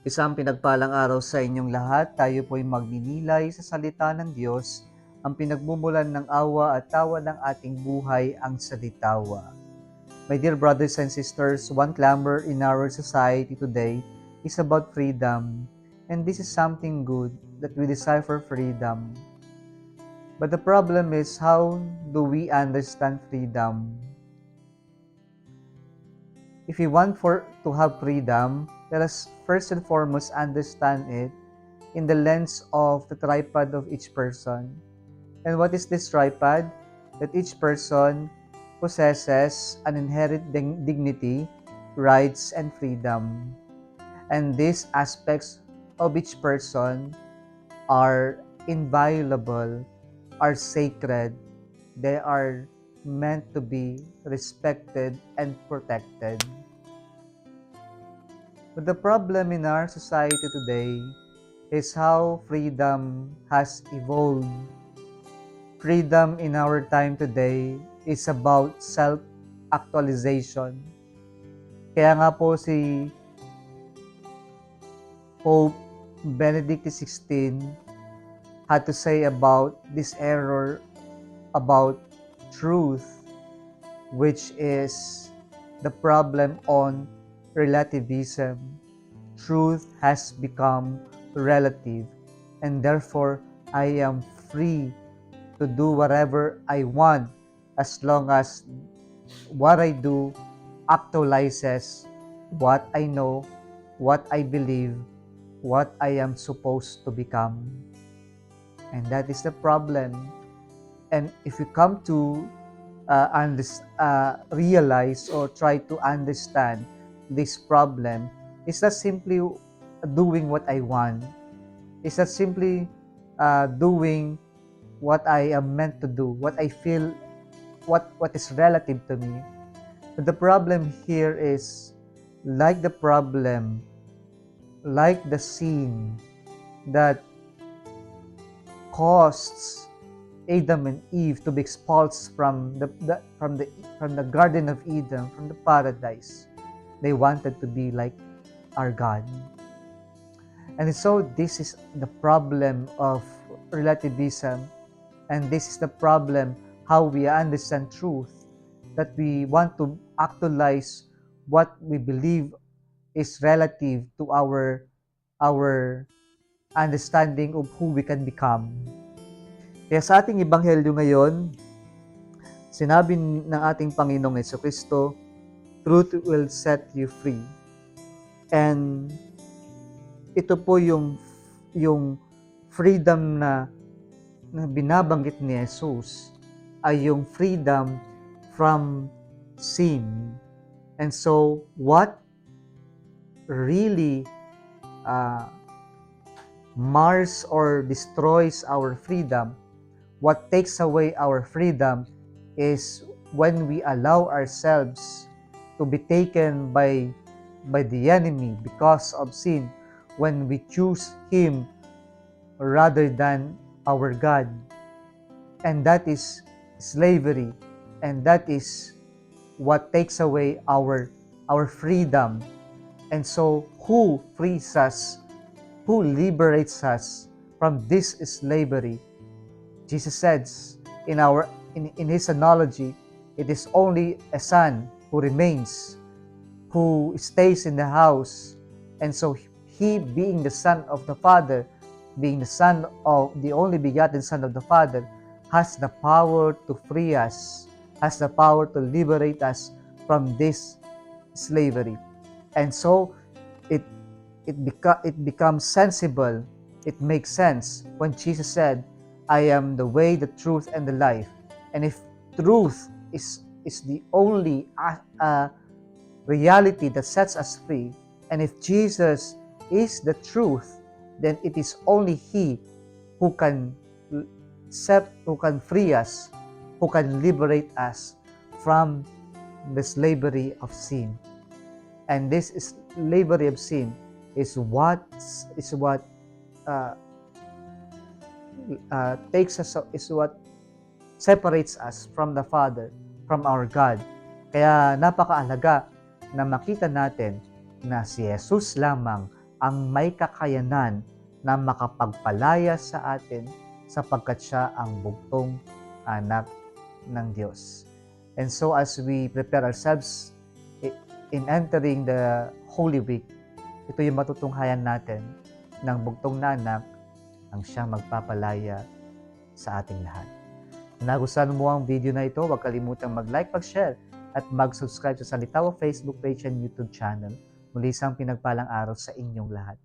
Isang pinagpalang araw sa inyong lahat. Tayo po'y magninilay sa salita ng Diyos. Ang pinagmumulan ng awa at tawa ng ating buhay ang salitawa. My dear brothers and sisters, one clamor in our society today is about freedom. And this is something good that we desire for freedom. But the problem is, how do we understand freedom? If we want to have freedom, let us first and foremost understand it in the lens of the tripod of each person. And what is this tripod? That each person possesses an inherent dignity, rights, and freedom. And these aspects of each person are inviolable, are sacred, they are meant to be respected and protected. But the problem in our society today is how freedom has evolved. Freedom in our time today is about self-actualization. Kaya nga po si Pope Benedict XVI had to say about this error about truth, which is the problem on relativism. Truth has become relative, and therefore I am free to do whatever I want as long as what I do actualizes what I know, what I believe, what I am supposed to become. And that is the problem. And if you come to realize or try to understand this problem, it's not simply doing what I want. It's not simply doing what I am meant to do, what I feel, what is relative to me. But the problem here is like the sin that caused Adam and Eve to be expelled from the Garden of Eden, from the paradise. They wanted to be like our God. And so this is the problem of relativism, and this is the problem how we understand truth, that we want to actualize what we believe is relative to our understanding of who we can become. Kaya sa ating ebanghelyo ngayon, sinabi ng ating Panginoong Jesucristo, truth will set you free. And ito po yung freedom na binabanggit ni Jesus ay yung freedom from sin. And so, what really mars or destroys our freedom, what takes away our freedom, is when we allow ourselves to be taken by the enemy because of sin, when we choose him rather than our God. And that is slavery, and that is what takes away our freedom. And so, who frees us, who liberates us from this slavery? Jesus says in his analogy, it is only a son who remains, who stays in the house. And so he, being the son of the Father, being the son of the only begotten Son of the Father, has the power to free us, has the power to liberate us from this slavery. And so it becomes sensible, it makes sense when Jesus said, I am the way, the truth, and the life. And if truth is the only reality that sets us free, and if Jesus is the truth, then it is only He who can free us, who can liberate us from the slavery of sin. And this slavery of sin is what separates us from the Father, from our God. Kaya napakaalaga na makita natin na si Jesus lamang ang may kakayanan na makapagpalaya sa atin sapagkat siya ang bugtong anak ng Diyos. And so as we prepare ourselves in entering the Holy Week, ito yung matutunghayan natin ng bugtong na anak ang siyang magpapalaya sa ating lahat. Kung nagustuhan mo ang video na ito, huwag kalimutang mag-like, mag-share, at mag-subscribe sa Salita o Facebook page and YouTube channel. Muli isang pinagpalang araw sa inyong lahat.